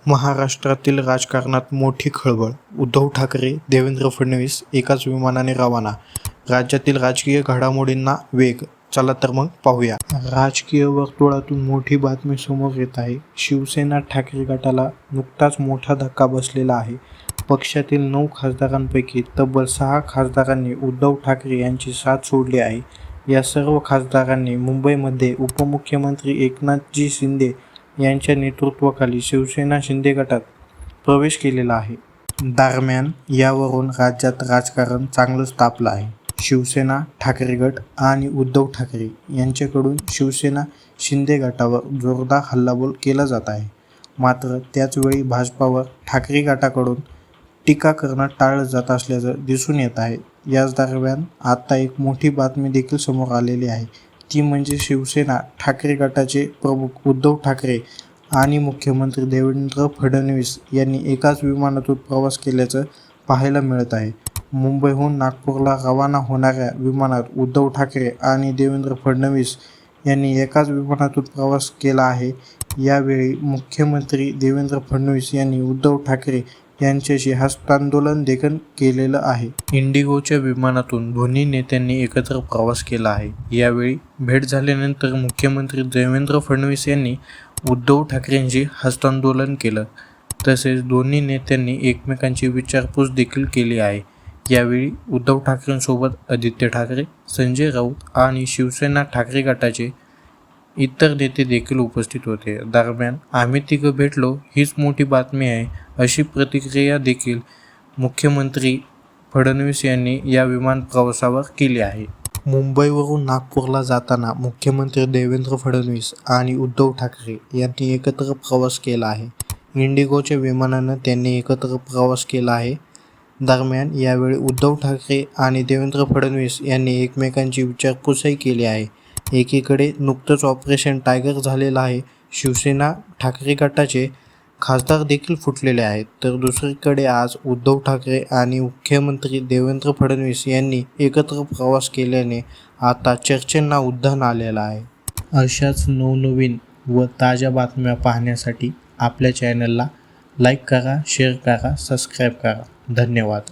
महाराष्ट्रातील राजकारणात मोठी खळबळ. उद्धव ठाकरे, देवेंद्र फडणवीस एकाच विमानाने रवाना. राज्यातील राजकीय घडामोडींना वेग. चला तर मग पाहूया. राजकीय वर्तुळातून मोठी बातमी समोर येत आहे. शिवसेना ठाकरे गटाला नुकताच मोठा धक्का बसलेला आहे. पक्षातील 9 खासदारांपैकी तब्बल 6 खासदारांनी उद्धव ठाकरे यांची साथ सोडली आहे. या सर्व खासदारांनी मुंबईमध्ये उपमुख्यमंत्री एकनाथजी शिंदे यांच्या नेतृत्वाखाली शिवसेना शिंदे गटात प्रवेश केलेला आहे. दरम्यान यावरून राज्यात राजकारण चांगलंच तापलं आहे. शिवसेना ठाकरे गट आणि उद्धव ठाकरे यांच्याकडून शिवसेना शिंदे गटावर जोरदार हल्लाबोल केला जात आहे. मात्र त्याचवेळी भाजपावर ठाकरे गटाकडून टीका करणं टाळलं जात असल्याचं दिसून येत आहे. याच दरम्यान आता एक मोठी बातमी देखील समोर आलेली आहे. ती म्हणजे शिवसेना ठाकरे गटाचे प्रमुख उद्धव ठाकरे आणि मुख्यमंत्री देवेंद्र फडणवीस यांनी एकाच विमानातून प्रवास केल्याचं पाहायला मिळत आहे. मुंबईहून नागपूरला रवाना होणाऱ्या विमानात उद्धव ठाकरे आणि देवेंद्र फडणवीस यांनी एकाच विमानातून प्रवास केला आहे. यावेळी मुख्यमंत्री देवेंद्र फडणवीस यांनी उद्धव ठाकरे यांच्याशी हस्तांदोलन देखील केलेलं आहे. इंडिगोच्या विमानातून दोन्ही नेत्यांनी एकत्र प्रवास केला आहे. यावेळी भेट झाल्यानंतर मुख्यमंत्री देवेंद्र फडणवीस यांनी उद्धव ठाकरेंशी हस्तांदोलन केलं. तसेच दोन्ही नेत्यांनी एकमेकांची विचारपूस देखील केली आहे. यावेळी उद्धव ठाकरेंसोबत आदित्य ठाकरे, संजय राऊत आणि शिवसेना ठाकरे गटाचे इतर नेते देखील उपस्थित होते. दरम्यान आम्ही तिघं भेटलो हीच मोठी बातमी आहे, अशी प्रतिक्रिया देखील मुख्यमंत्री फडणवीस यांनी या विमान प्रवासावर केली आहे. मुंबईवरून नागपूरला जाताना मुख्यमंत्री देवेंद्र फडणवीस आणि उद्धव ठाकरे यांनी एकत्र प्रवास केला आहे. इंडिगोच्या विमानानं त्यांनी एकत्र प्रवास केला आहे. दरम्यान यावेळी उद्धव ठाकरे आणि देवेंद्र फडणवीस यांनी एकमेकांची विचारपूसही केली आहे. एकीकडे नुकतंच ऑपरेशन टायगर झालेलं आहे. शिवसेना ठाकरे गटाचे खासदार देखील फुटलेले आहेत. तर दुसरीकडे आज उद्धव ठाकरे आणि मुख्यमंत्री देवेंद्र फडणवीस यांनी एकत्र प्रवास केल्याने आता चर्चेंना उधाण आलेलं आहे. अशाच नवनवीन व ताज्या बातम्या पाहण्यासाठी आपल्या चॅनलला लाईक करा, शेअर करा, सबस्क्राईब करा. धन्यवाद.